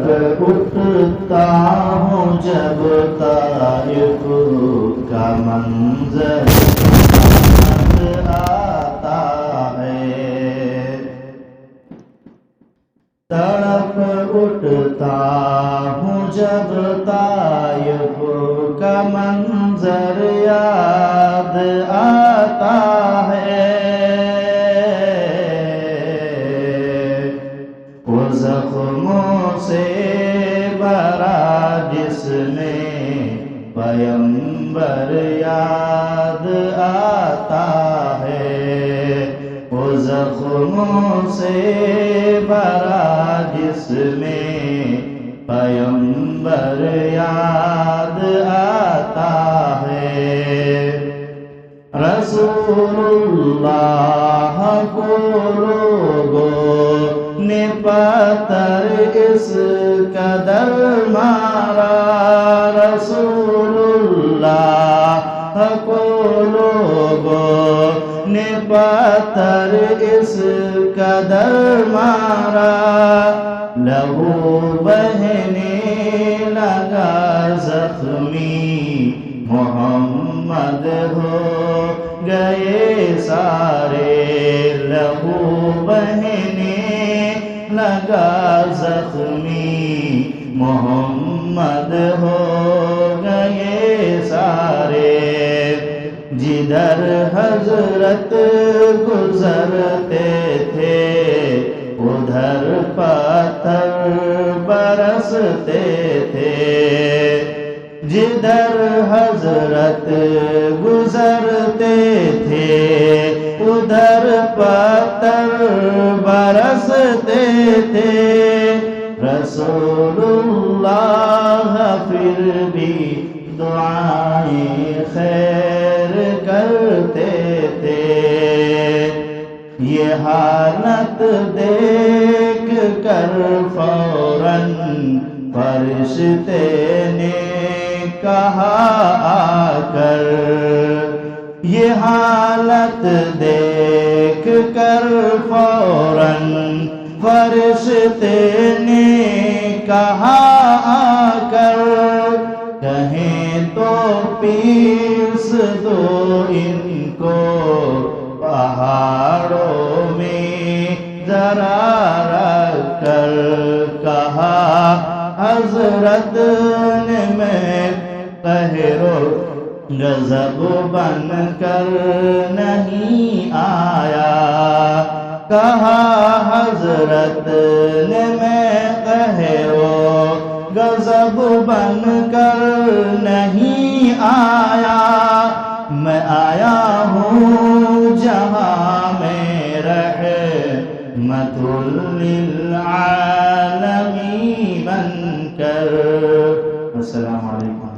تڑپ اٹھتا ہوں جب طائف کا منظر یاد آتا ہے، تڑپ اٹھتا ہوں جب طائف کا منظر یاد آتا ہے، وہ زخموں سے بھرا جس میں پیمبر یاد آتا ہے، وہ زخموں سے بھرا جس میں پیمبر یاد آتا ہے، رسول اللہ کو لوگوں نے پتھر اس قدر مارا، رسول اللہ کو لوگوں نے پتھر اس قدر مارا، لہو بہنے لگا زخمی محمد ہو گئے سارے، لہو بہنے لگا زخمی محمد ہو گئے سارے، جدھر حضرت گزرتے تھے ادھر پتھر برستے تھے، جدھر حضرت گزرتے تھے ادھر پتھر برستے تھے، رسول اللہ پھر بھی دعائیں خیر کرتے تھے، یہ حالت دیکھ کر فوراً فرشتے نے کہا آ کر، یہ حالت دیکھ کر فوراً فرشتے نے کہا آ کر، کہیں تو پیس دو ان کو پہاڑوں میں ذرا رکھ کر، کہا حضرت نے میں قہر و غضب بن کر نہیں آیا، کہا حضرت نے میں قہر و غضب بن کر نہیں آیا، میں آیا ہوں جہاں میں رحمت للعالمین بن کر۔ السلام علیکم۔